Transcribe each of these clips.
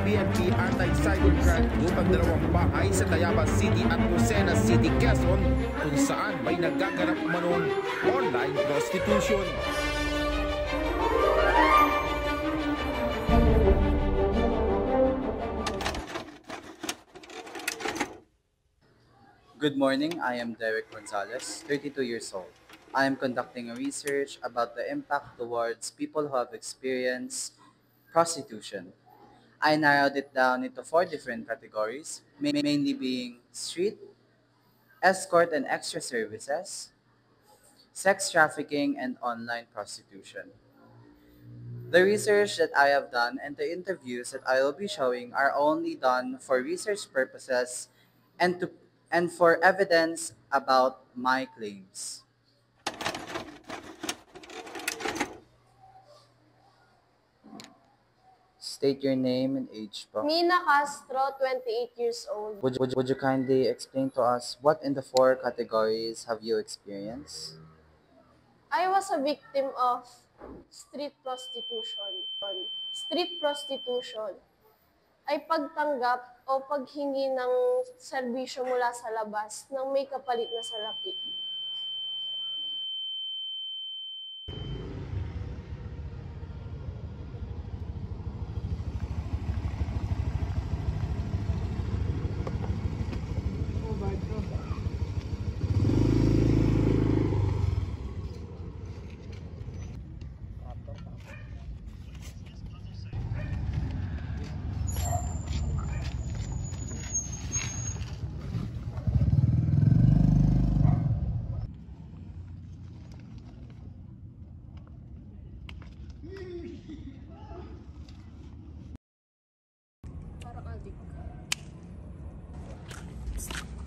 PNP Anti-Cybercrime Group ang dalawang bahay sa Tayabas City at Lucena City, Quezon, kung saan may nagaganap umanong online prostitution. Good morning, I am Derek Gonzalez, 32 years old. I am conducting a research about the impact towards people who have experienced prostitution. I narrowed it down into 4 different categories, mainly being street, escort and extra services, sex trafficking, and online prostitution. The research that I have done and the interviews that I will be showing are only done for research purposes and to and for evidence about my claims. State your name and age, po. Mina Castro, 28 years old. Would you kindly explain to us what in the 4 categories have you experienced? I was a victim of street prostitution. Street prostitution ay pagtanggap o paghingi ng serbisyo mula sa labas nang may kapalit na salapi.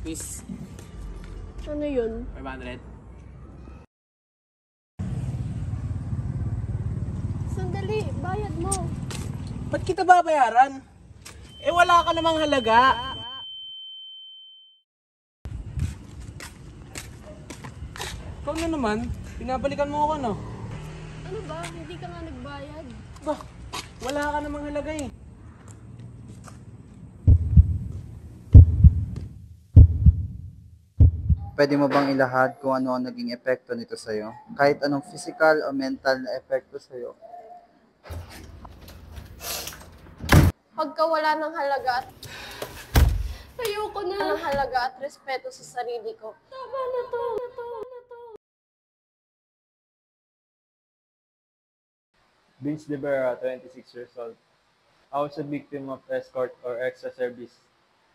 Miss, Ano yun? 500. Sandali, bayad mo. Ba't kita babayaran? Eh wala ka namang halaga. Ikaw na naman, pinabalikan mo ako, no? Ano ba? Hindi ka nga nagbayad. Bah, wala ka namang halaga eh. Pwede mo bang ilahad kung ano ang naging epekto nito sa'yo? Kahit anong physical o mental na epekto sa'yo? Pagkawala ng halaga at ayoko na ng halaga at respeto sa sarili ko. Tama na to. Vince De Vera, 26 years old. I was a victim of escort or extra service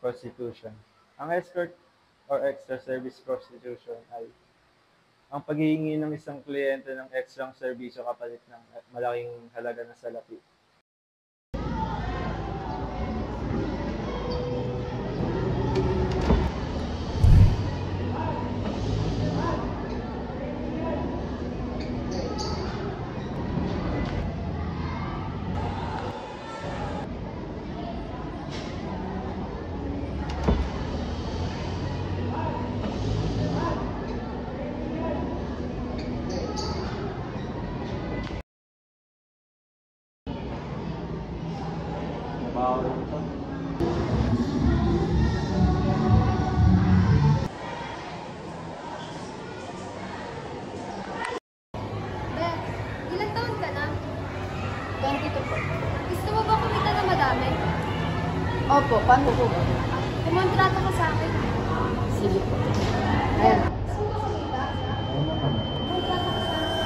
prostitution. Ang escort or extra service prostitution ay ang paghihingi ng isang kliyente ng ekstrang serbisyo kapalit ng malaking halaga na salapi. Ilang taon ka na? 22 po. Gusto mo ba kumita na madami? Opo, paano po ba? Kumontrata ka sa akin. Sige po. Ayan. Gusto mo kumita? Kumontrata ka sa akin.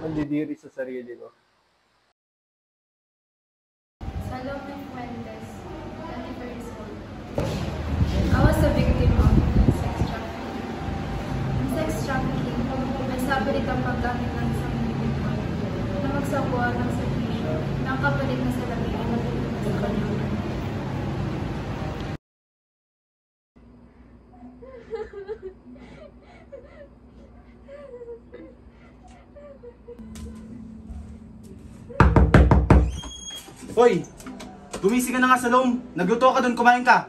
Mandidiri sa sarili ko. Salome Fuentes, 24 years old. I was a victim of sex trafficking. Ang sex trafficking, may sabirit ang paggamit ng isang individual na magsabuhan ng servisyo na ang kapalit na salapi ay matulog sa kanyang. Hoy! Gumising ka na nga sa loob. Nagluto ka doon, kumain ka.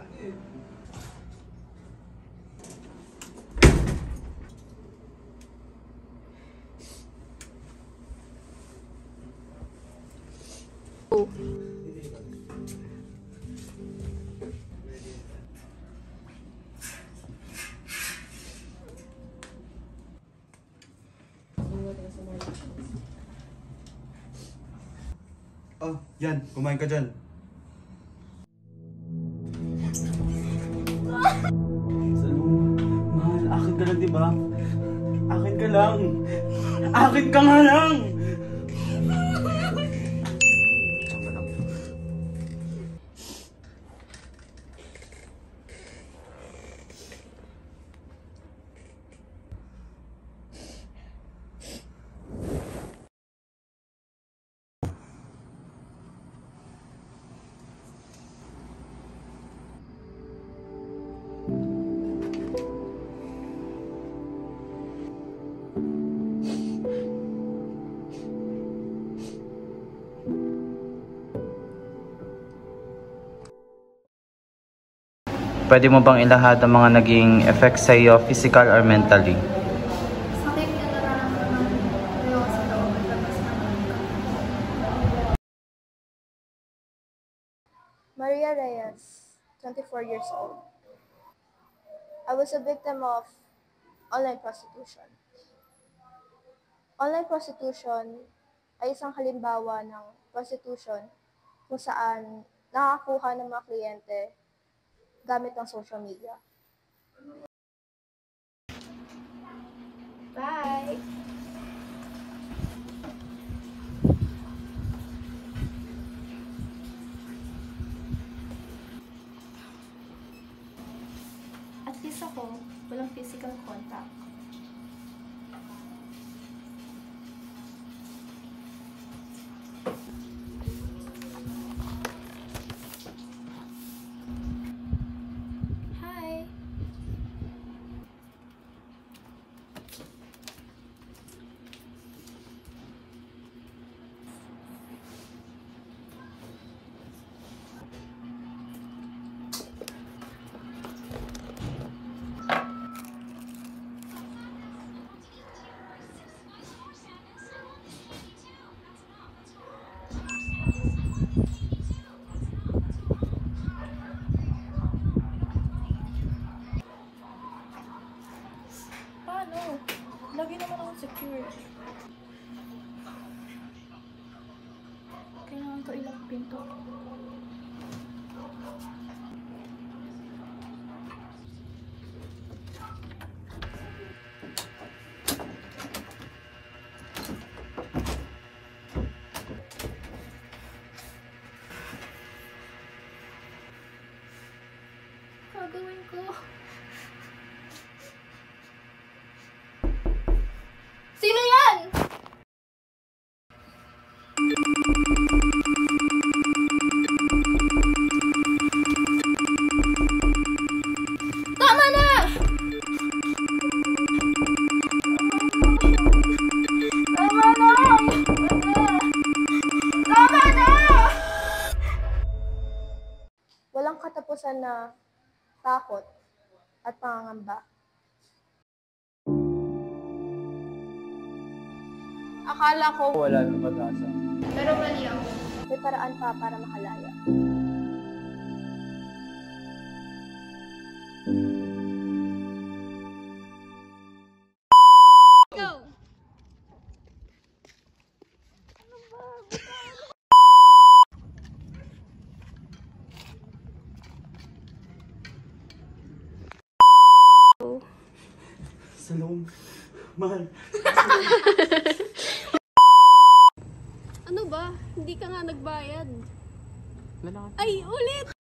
Oh, yan. Kumain ka dyan. Mahal, akin ka lang, di ba? Akin ka lang. Akin ka nga lang! Pwede mo bang ilahad ang mga naging effects sa iyo, physical or mentally? Sakit na nararamdaman ko sa loob at labas ng muka. Maria Reyes, 24 years old. I was a victim of online prostitution. Online prostitution ay isang halimbawa ng prostitution kung saan nakakakuha ng mga kliyente gamit ang social media. Bye! At least ako, walang physical contact. Hi! Paano? Lagi naman ako secure. Kailangan ko ilang pinto. Gagawin ko. Sino yan? Tama na! Tama na! Tama na! Walang katapusan na takot at pangangamba. Akala ko Wala nang pag-asa. Pero mali ako. may paraan pa para makalaya. Sa loob. Mahal. Ano ba? Hindi ka nga nagbayad. Ay, ulit!